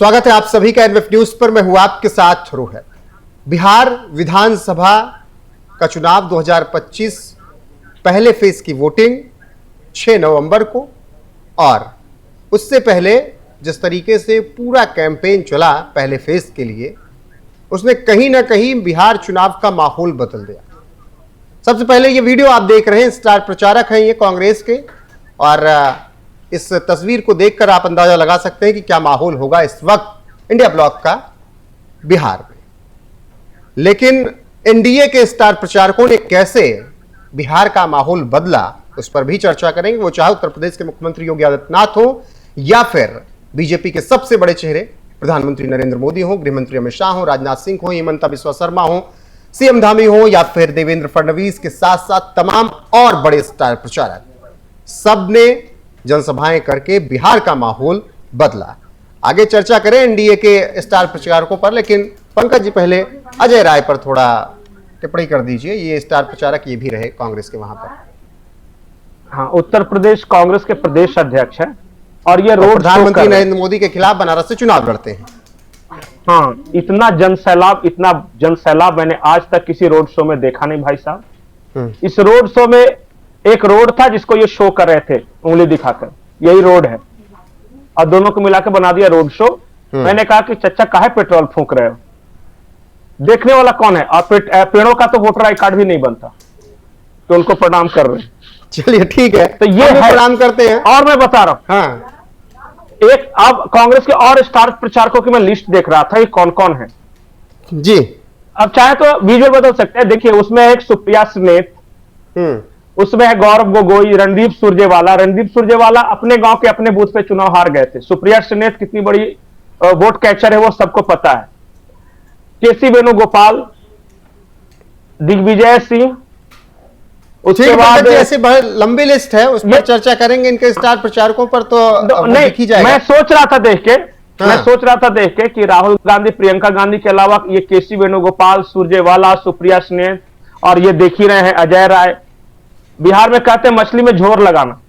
स्वागत है आप सभी का एनएफ न्यूज पर। मैं हूं आपके साथ रोहित। बिहार विधानसभा का चुनाव 2025 पहले फेज की वोटिंग 6 नवंबर को, और उससे पहले जिस तरीके से पूरा कैंपेन चला पहले फेज के लिए, उसने कहीं ना कहीं बिहार चुनाव का माहौल बदल दिया। सबसे पहले ये वीडियो आप देख रहे हैं, स्टार प्रचारक हैं ये कांग्रेस के, और इस तस्वीर को देखकर आप अंदाजा लगा सकते हैं कि क्या माहौल होगा इस वक्त इंडिया ब्लॉक का बिहार में। लेकिन एनडीए के स्टार प्रचारकों ने कैसे बिहार का माहौल बदला, उस पर भी चर्चा करेंगे। वो चाहे उत्तर प्रदेश के मुख्यमंत्री योगी आदित्यनाथ हो या फिर बीजेपी के सबसे बड़े चेहरे प्रधानमंत्री नरेंद्र मोदी हो, गृहमंत्री अमित शाह हो, राजनाथ सिंह हो, हिमंता बिस्वा शर्मा हो, सीएम धामी हो, या फिर देवेंद्र फडणवीस के साथ साथ तमाम और बड़े स्टार प्रचारक, सबने जनसभाएं करके बिहार का माहौल बदला। आगे चर्चा करें एनडीए के स्टार प्रचारकों पर, लेकिन पंकज जी पहले अजय राय पर थोड़ा टिप्पणी कर दीजिए। ये स्टार प्रचारक ये भी रहे कांग्रेस के वहां पर। हाँ, उत्तर प्रदेश कांग्रेस के प्रदेश अध्यक्ष हैं और ये रोड प्रधानमंत्री नरेंद्र मोदी के खिलाफ बनारस से चुनाव लड़ते हैं। हाँ, इतना जनसैलाब मैंने आज तक किसी रोड शो में देखा नहीं भाई साहब। इस रोड शो में एक रोड था जिसको ये शो कर रहे थे उंगली दिखाकर, यही रोड है, और दोनों को मिलाकर बना दिया रोड शो। मैंने कहा कि चच्चा काहे पेट्रोल फूंक रहे हो, देखने वाला कौन है? और पेड़ों का तो वोटर आई कार्ड भी नहीं बनता, तो उनको प्रणाम कर रहे हैं। चलिए ठीक है, तो ये प्रणाम करते हैं। और मैं बता रहा हूं, हाँ, एक अब कांग्रेस के और स्टार प्रचारकों की मैं लिस्ट देख रहा था, ये कौन कौन है जी। अब चाहे तो विजुअल बदल सकते हैं। देखिए, उसमें एक सुप्रिया स्नेत, उसमें है गौरव गोगोई, रणदीप सुरजेवाला अपने गांव के अपने बूथ पे चुनाव हार गए थे। सुप्रिया स्नेत कितनी बड़ी वोट कैचर है वो सबको पता है। केसी वेणुगोपाल, दिग्विजय सिंह, उसके बाद ऐसे लंबी लिस्ट है, उस पर चर्चा करेंगे इनके स्टार प्रचारकों पर। तो नहीं, मैं सोच रहा था देख के कि राहुल गांधी, प्रियंका गांधी के अलावा ये केसी वेणुगोपाल, सुरजेवाला, सुप्रिया स्नेत, और ये देख ही रहे हैं अजय राय। बिहार में कहते हैं मछली में झोर लगाना।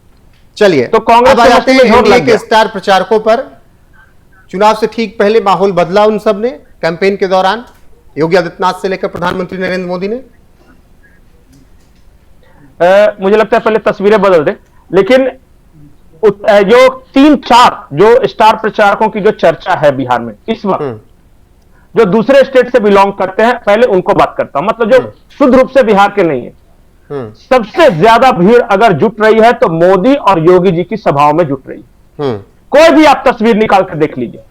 चलिए, तो कांग्रेस अब आते हैं एनडीए के स्टार प्रचारकों पर। चुनाव से ठीक पहले माहौल बदला उन सब ने कैंपेन के दौरान, योगी आदित्यनाथ से लेकर प्रधानमंत्री नरेंद्र मोदी ने। मुझे लगता है पहले तस्वीरें बदल दे, लेकिन जो 3-4 जो स्टार प्रचारकों की जो चर्चा है बिहार में इस वक्त, जो दूसरे स्टेट से बिलोंग करते हैं, पहले उनको बात करता हूं। मतलब जो शुद्ध रूप से बिहार के नहीं है। सबसे ज्यादा भीड़ अगर जुट रही है तो मोदी और योगी जी की सभाओं में जुट रही है। कोई भी आप तस्वीर निकाल कर देख लीजिए,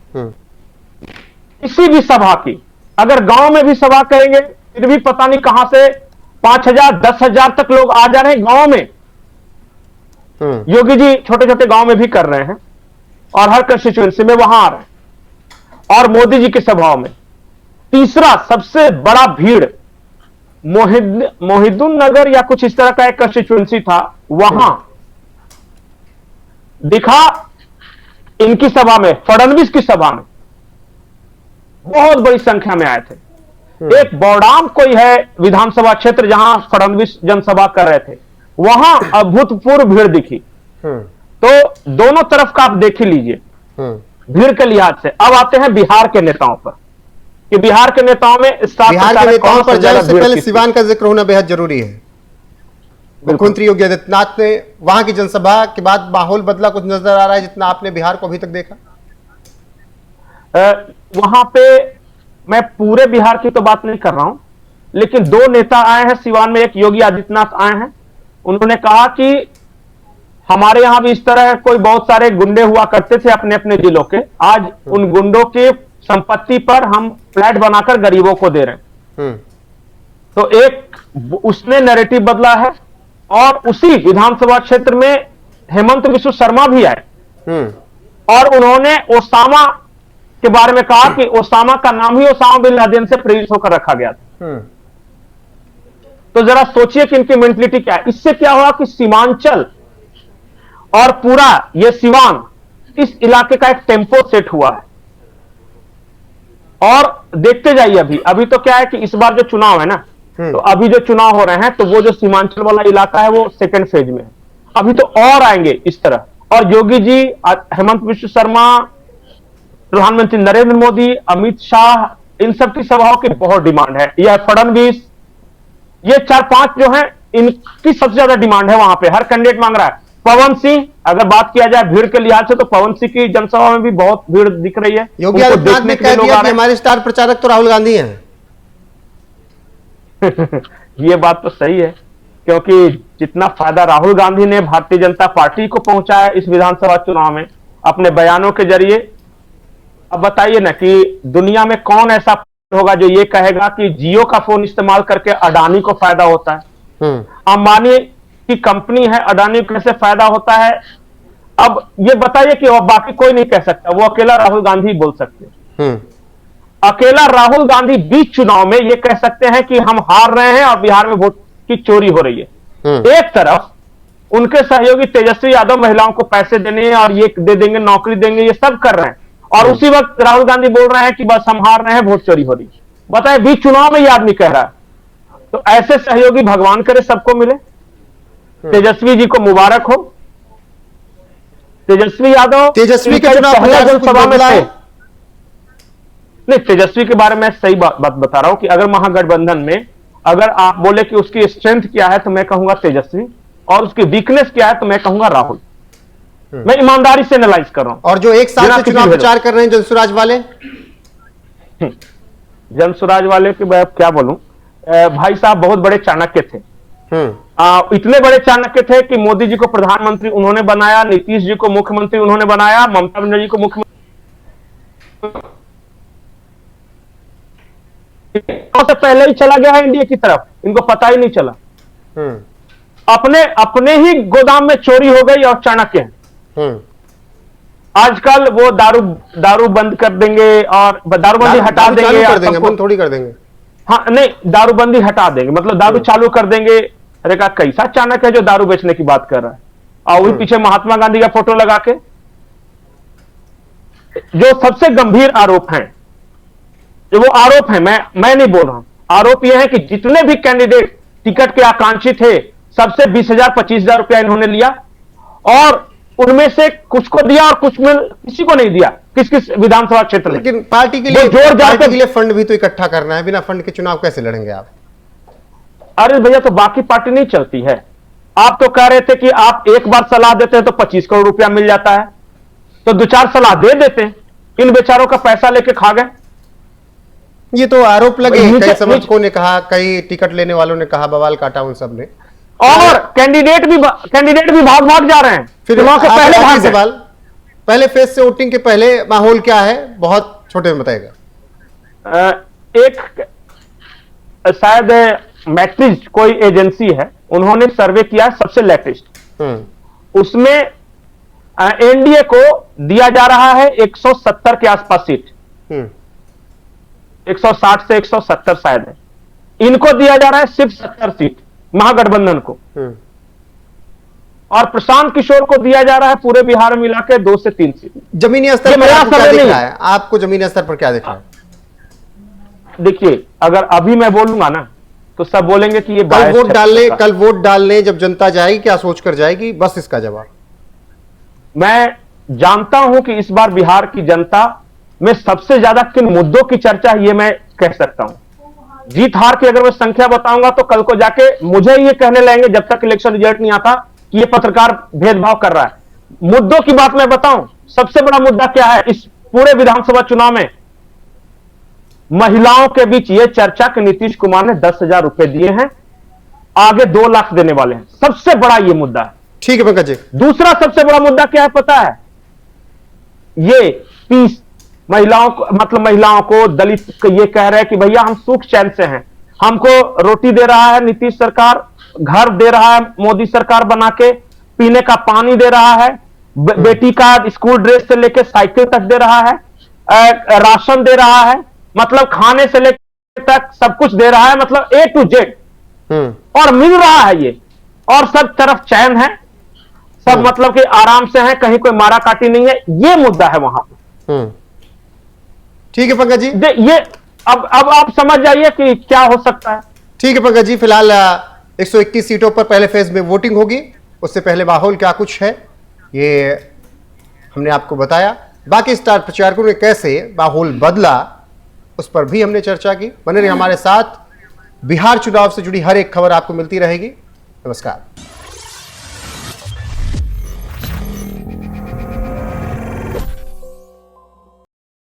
किसी भी सभा की, अगर गांव में भी सभा करेंगे फिर भी पता नहीं कहां से 5,000 10,000 तक लोग आ जा रहे हैं गांव में। योगी जी छोटे छोटे गांव में भी कर रहे हैं और हर कंस्टिट्यूएंसी में वहां आ रहे हैं, और मोदी जी की सभाओं में। तीसरा सबसे बड़ा भीड़ मोहिद्दुन नगर या कुछ इस तरह का एक कंस्टिट्यूएंसी था, वहां दिखा इनकी सभा में, फडणवीस की सभा में बहुत बड़ी संख्या में आए थे। एक बौडाम कोई है विधानसभा क्षेत्र जहां फडणवीस जनसभा कर रहे थे, वहां अभूतपूर्व भीड़ दिखी। तो दोनों तरफ का आप देख ही लीजिए भीड़ के लिहाज से। अब आते हैं बिहार के नेताओं पर, कि बिहार के नेताओं में बिहार के नेताओं पर जाने से पहले सिवान का जिक्र होना बेहद जरूरी है। मुख्यमंत्री योगी आदित्यनाथ ने वहां की जनसभा के बाद माहौल बदला कुछ नजर आ रहा है, जितना आपने बिहार को अभी तक देखा? वहां पे मैं पूरे बिहार की तो बात नहीं कर रहा हूं, लेकिन 2 नेता आए हैं सिवान में। एक योगी आदित्यनाथ आए हैं, उन्होंने कहा कि हमारे यहां भी इस तरह कोई बहुत सारे गुंडे हुआ करते थे अपने अपने जिलों के, आज उन गुंडों के संपत्ति पर हम फ्लैट बनाकर गरीबों को दे रहे हैं। तो एक उसने नैरेटिव बदला है। और उसी विधानसभा क्षेत्र में हेमंत बिस्वा शर्मा भी आए, और उन्होंने ओसामा के बारे में कहा कि ओसामा का नाम ही ओसामा बिन लादेन से प्रेरित होकर रखा गया था। तो जरा सोचिए कि इनकी मेंटलिटी क्या है। इससे क्या हुआ कि सीमांचल और पूरा ये सिवान, इस इलाके का एक टेम्पो सेट हुआ है। और देखते जाइए, अभी तो क्या है कि इस बार जो चुनाव है ना, तो अभी जो चुनाव हो रहे हैं, तो वो जो सीमांचल वाला इलाका है वो सेकंड फेज में है। अभी तो और आएंगे इस तरह। और योगी जी, हेमंत बिस्वा शर्मा, प्रधानमंत्री नरेंद्र मोदी, अमित शाह, इन सब की सभाओं की बहुत डिमांड है। यह फडणवीस, ये 4-5 जो है, इनकी सबसे ज्यादा डिमांड है वहां पे, हर कैंडिडेट मांग रहा है। पवन सिंह, अगर बात किया जाए भीड़ के लिहाज से, तो पवन सिंह की जनसभा में भी बहुत भीड़ दिख रही है। योगी आदित्यनाथ ने कह दिया कि हमारे स्टार प्रचारक तो राहुल गांधी हैं। ये बात तो सही है, क्योंकि जितना फायदा राहुल गांधी ने भारतीय जनता पार्टी को पहुंचाया इस विधानसभा चुनाव में अपने बयानों के जरिए, अब बताइए ना कि दुनिया में कौन ऐसा होगा जो ये कहेगा कि जियो का फोन इस्तेमाल करके अडानी को फायदा होता है। अंबानी की कंपनी है, अडानी को कैसे फायदा होता है? अब ये बताइए कि बाकी कोई नहीं कह सकता, वो अकेला राहुल गांधी बोल सकते हैं। अकेला राहुल गांधी बीच चुनाव में ये कह सकते हैं कि हम हार रहे हैं और बिहार में वोट की चोरी हो रही है। एक तरफ उनके सहयोगी तेजस्वी यादव महिलाओं को पैसे देने और ये दे देंगे, नौकरी देंगे, ये सब कर रहे हैं, और उसी वक्त राहुल गांधी बोल रहे हैं कि बस हम हार रहे हैं, वोट चोरी हो रही है। बताए, बीच चुनाव में ये आदमी कह रहा है। तो ऐसे सहयोगी भगवान करे सबको मिले। तेजस्वी जी को मुबारक हो। तेजस्वी यादव तेजस्वी के चुनाव प्रचार जनसभा में थे। नहीं, तेजस्वी के बारे में सही बात बता रहा हूं कि अगर महागठबंधन में अगर आप बोले कि उसकी स्ट्रेंथ क्या है, तो मैं कहूंगा तेजस्वी, और उसकी वीकनेस क्या है, तो मैं कहूंगा राहुल। मैं ईमानदारी से एनालाइज कर रहा हूं। और जो एक साल से चुनाव प्रचार कर रहे हैं जनसुराज वाले, जनसुराज वाले की मैं क्या बोलूं, भाई साहब बहुत बड़े चाणक्य थे। इतने बड़े चाणक्य थे कि मोदी जी को प्रधानमंत्री उन्होंने बनाया, नीतीश जी को मुख्यमंत्री उन्होंने बनाया, ममता बनर्जी को मुख्यमंत्री से पहले ही चला गया है इंडिया की तरफ, इनको पता ही नहीं चला। अपने ही गोदाम में चोरी हो गई और चाणक्य हैं। आजकल वो दारू बंद कर देंगे और दारूबंदी हटा देंगे, बंद थोड़ी कर देंगे। हाँ नहीं, दारूबंदी हटा देंगे, मतलब दारू चालू कर देंगे। अरे का कैसा चाणक्य है जो दारू बेचने की बात कर रहा है, और वही पीछे महात्मा गांधी का फोटो लगा के। जो सबसे गंभीर आरोप हैं, जो वो आरोप है, मैं नहीं बोल रहा हूं, आरोप यह है कि जितने भी कैंडिडेट टिकट के आकांक्षी थे, सबसे 20,000 25,000 रुपया इन्होंने लिया, और उनमें से कुछ को दिया और कुछ में किसी को नहीं दिया, किस विधानसभा क्षेत्र में। लेकिन पार्टी के लिए फंड भी तो इकट्ठा करना है, बिना फंड के चुनाव कैसे लड़ेंगे आप? अरे भैया, तो बाकी पार्टी नहीं चलती है। आप तो कह रहे थे कि आप एक बार सलाह देते हैं तो 25 करोड़ रुपया मिल जाता है, तो 2-4 सलाह दे देते, इन बेचारों का पैसा लेके खा गए। ये तो आरोप लगे, कई समर्थकों ने कहा, कई टिकट लेने वालों ने कहा, बवाल काटा उन सब ने, और कैंडिडेट भी भाग जा रहे हैं। फिर सवाल, पहले फेज से वोटिंग के पहले माहौल क्या है, बहुत छोटे में बताएगा। एक शायद मैट्रिज कोई एजेंसी है, उन्होंने सर्वे किया सबसे लेटेस्ट, उसमें एनडीए को दिया जा रहा है 170 के आसपास सीट, 160 से 170 शायद है। इनको दिया जा रहा है सिर्फ 70 सीट महागठबंधन को, और प्रशांत किशोर को दिया जा रहा है पूरे बिहार में मिला के 2 से 3 सीट। जमीनी स्तर पर आपको क्या दिख रहा है? आपको जमीनी स्तर पर क्या दिख रहा है? देखिए, अगर अभी मैं बोलूंगा ना तो सब बोलेंगे कि ये कल वोट डालने जब जनता जाएगी, क्या सोचकर जाएगी? बस इसका जवाब। मैं जानता हूं कि इस बार बिहार की जनता में सबसे ज्यादा किन मुद्दों की चर्चा है, ये मैं कह सकता हूं। जीत हार की अगर मैं संख्या बताऊंगा तो कल को जाके मुझे ये कहने लगेंगे, जब तक इलेक्शन रिजल्ट नहीं आता, कि ये पत्रकार भेदभाव कर रहा है। मुद्दों की बात मैं बताऊं, सबसे बड़ा मुद्दा क्या है इस पूरे विधानसभा चुनाव में? महिलाओं के बीच ये चर्चा कि नीतीश कुमार ने 10,000 रुपए दिए हैं, आगे 2 लाख देने वाले हैं। सबसे बड़ा ये मुद्दा है। ठीक है पंकज जी। दूसरा सबसे बड़ा मुद्दा क्या है पता है? ये 30 महिलाओं को, मतलब महिलाओं को, दलित को ये कह रहे हैं कि भैया हम सुख चैन से हैं, हमको रोटी दे रहा है नीतीश सरकार, घर दे रहा है मोदी सरकार बना के, पीने का पानी दे रहा है, बेटी का स्कूल ड्रेस से लेकर साइकिल तक दे रहा है, राशन दे रहा है, मतलब खाने से लेकर तक सब कुछ दे रहा है, मतलब A to Z, और मिल रहा है ये, और सब तरफ चैन है, सब मतलब कि आराम से है, कहीं कोई मारा काटी नहीं है। ये मुद्दा है वहां पे। ठीक है पंकज जी, ये अब आप समझ जाइए कि क्या हो सकता है। ठीक है पंकज जी, फिलहाल 121 सीटों पर पहले फेज में वोटिंग होगी, उससे पहले माहौल क्या कुछ है ये हमने आपको बताया। बाकी स्टार प्रचारकों ने कैसे माहौल बदला उस पर भी हमने चर्चा की। बने रहिए हमारे साथ। बिहार चुनाव से जुड़ी हर एक खबर आपको मिलती रहेगी। नमस्कार।